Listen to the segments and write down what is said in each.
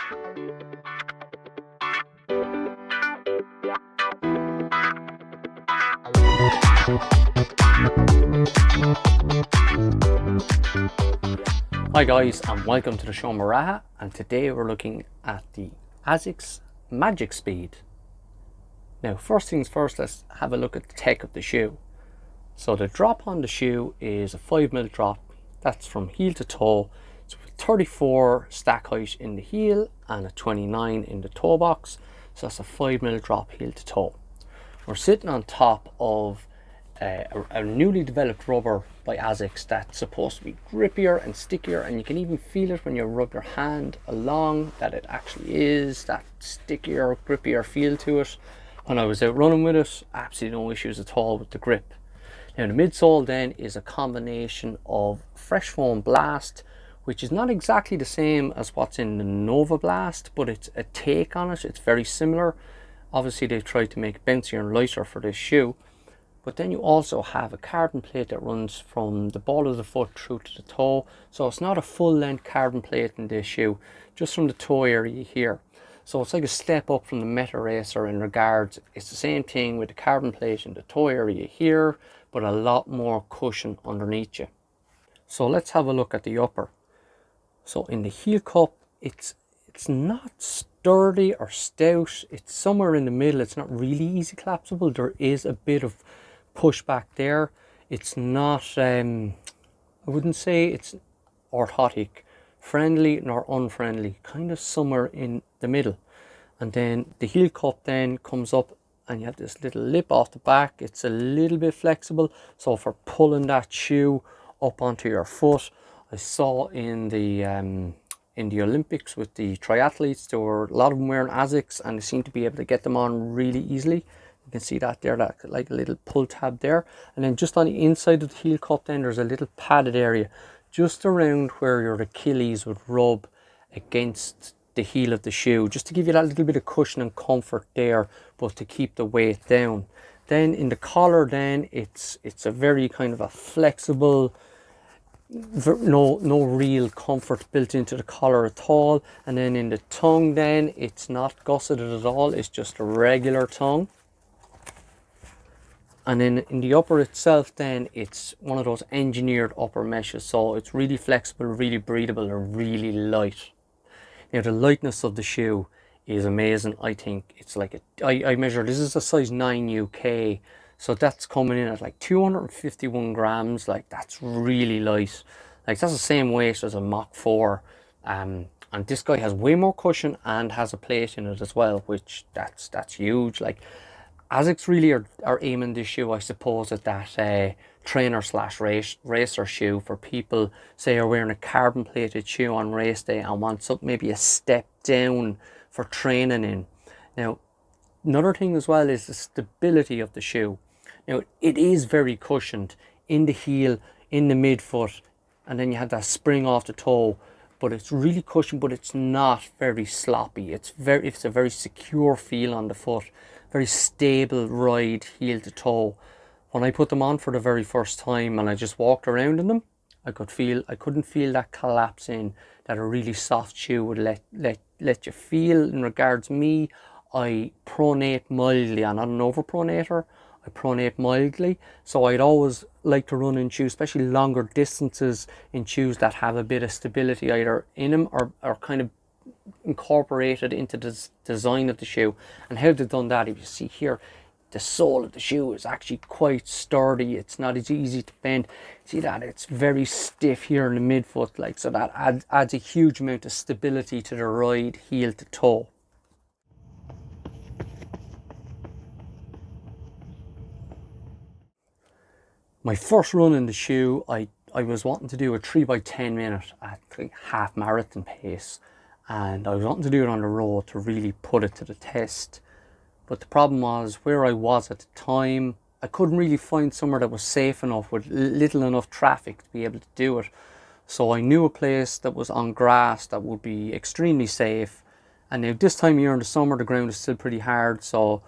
Hi guys, and welcome to the show Maraha, and today we're looking at the Asics Magic Speed. Now first things first, let's have a look at the tech of the shoe. So the drop on the shoe is a 5mm drop, that's from heel to toe. It's 34 stack height in the heel and a 29 in the toe box, so that's a 5mm drop heel to toe. We're sitting on top of a newly developed rubber by Asics that's supposed to be grippier and stickier, and you can even feel it when you rub your hand along that it actually is that stickier, grippier feel to it. When I was out running with it, absolutely no issues at all with the grip. Now the midsole then is a combination of Fresh Foam Blast, which is not exactly the same as what's in the Nova Blast, but it's a take on it. It's very similar. Obviously they've tried to make it bouncier and lighter for this shoe. But then you also have a carbon plate that runs from the ball of the foot through to the toe. So it's not a full length carbon plate in this shoe, just from the toe area here. So it's like a step up from the METARACER in regards, it's the same thing with the carbon plate in the toe area here, but a lot more cushion underneath you. So let's have a look at the upper. So in the heel cup, it's not sturdy or stout, it's somewhere in the middle. It's not really easy collapsible. There is a bit of push back there. It's not I wouldn't say it's orthotic friendly nor unfriendly, kind of somewhere in the middle. And then the heel cup then comes up and you have this little lip off the back. It's a little bit flexible, so for pulling that shoe up onto your foot. I saw in the Olympics with the triathletes, there were a lot of them wearing Asics and they seem to be able to get them on really easily. You can see that there, that like a little pull tab there. And then just on the inside of the heel cup then there's a little padded area just around where your Achilles would rub against the heel of the shoe, just to give you that little bit of cushion and comfort there, but to keep the weight down. Then in the collar then it's a very kind of a flexible, no real comfort built into the collar at all. And then in the tongue then it's not gusseted at all, it's just a regular tongue. And then in the upper itself then it's one of those engineered upper meshes, so it's really flexible, really breathable and really light. Now the lightness of the shoe is amazing. I think it's like I measured, this is a size 9 UK, so that's coming in at like 251 grams. Like that's really light. Like that's the same weight as a Mach 4. And this guy has way more cushion and has a plate in it as well, which that's huge. Like Asics really are aiming this shoe, I suppose, at that trainer slash racer shoe for people, say, are wearing a carbon plated shoe on race day and want something maybe a step down for training in. Now another thing as well is the stability of the shoe. Now it is very cushioned in the heel, in the midfoot, and then you have that spring off the toe, but it's really cushioned, but it's not very sloppy. It's a very secure feel on the foot, very stable ride heel to toe. When I put them on for the very first time and I just walked around in them, I couldn't feel that collapse in that a really soft shoe would let you feel. In regards me, I pronate mildly. I'm not an overpronator. I pronate mildly, so I'd always like to run in shoes, especially longer distances, in shoes that have a bit of stability either in them or kind of incorporated into the design of the shoe. And how they've done that, if you see here, the sole of the shoe is actually quite sturdy. It's not as easy to bend. See that it's very stiff here in the midfoot, like, so that adds a huge amount of stability to the ride heel to toe. My first run in the shoe, I was wanting to do a 3x10 minute at like half marathon pace, and I was wanting to do it on the road to really put it to the test. But the problem was, where I was at the time, I couldn't really find somewhere that was safe enough with little enough traffic to be able to do it. So I knew a place that was on grass that would be extremely safe. And now this time of year in the summer, the ground is still pretty hard, so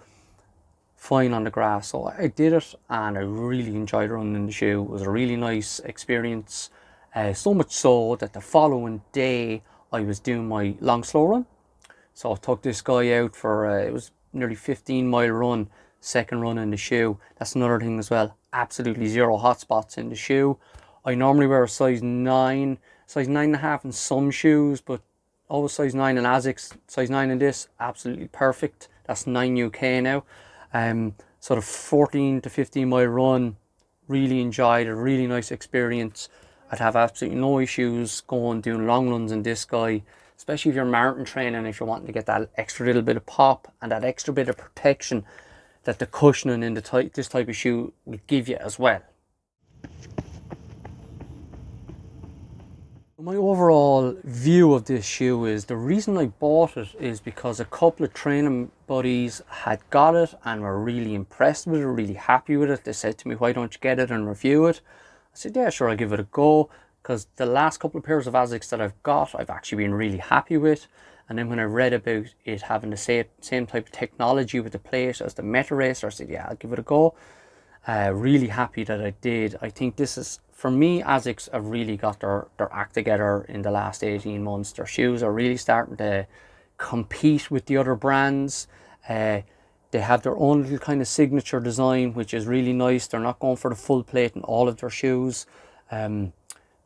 fine on the grass. So I did it and I really enjoyed running in the shoe. It was a really nice experience. So much so that the following day I was doing my long slow run. So I took this guy out for, it was nearly 15-mile run, second run in the shoe. That's another thing as well. Absolutely zero hot spots in the shoe. I normally wear a size 9, size 9.5 in some shoes, but always size 9 in Asics, size 9 in this, absolutely perfect. That's 9 UK now. Sort of 14 to 15 mile run, really enjoyed a really nice experience. I'd have absolutely no issues doing long runs in this guy, especially if you're mountain training, if you're wanting to get that extra little bit of pop and that extra bit of protection that the cushioning in this type of shoe will give you as well. My overall view of this shoe is, the reason I bought it is because a couple of training buddies had got it and were really impressed with it, really happy with it. They said to me, why don't you get it and review it? I said, yeah, sure, I'll give it a go, because the last couple of pairs of Asics that I've got, I've actually been really happy with. And then when I read about it having the same type of technology with the plate as the METARACER, I said, yeah, I'll give it a go. Really happy that I did. I think this is, for me, Asics have really got their act together in the last 18 months. Their shoes are really starting to compete with the other brands. They have their own little kind of signature design, which is really nice. They're not going for the full plate in all of their shoes.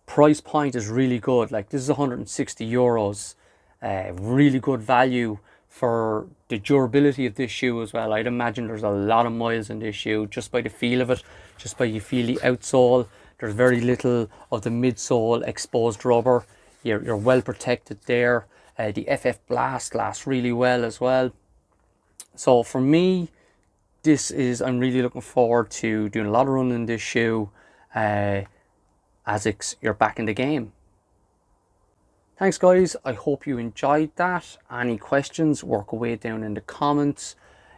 Price point is really good. Like, this is 160 euros. Really good value for the durability of this shoe as well. I'd imagine there's a lot of miles in this shoe just by the feel of it, just by you feel the outsole. There's very little of the midsole exposed rubber. You're well protected there. The FF Blast lasts really well as well. So for me, I'm really looking forward to doing a lot of running in this shoe. Asics, you're back in the game. Thanks guys, I hope you enjoyed that. Any questions, work away down in the comments.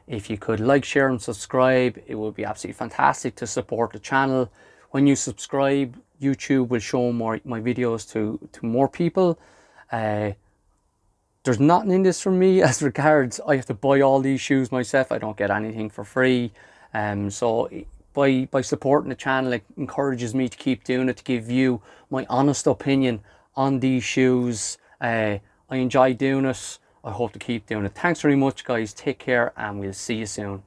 If you could like, share and subscribe, it would be absolutely fantastic to support the channel. When you subscribe, YouTube will show my videos to more people. There's nothing in this for me as regards I have to buy all these shoes myself. I don't get anything for free. So by supporting the channel, it encourages me to keep doing it, to give you my honest opinion on these shoes. I enjoy doing it. I hope to keep doing it. Thanks very much guys, take care, and we'll see you soon.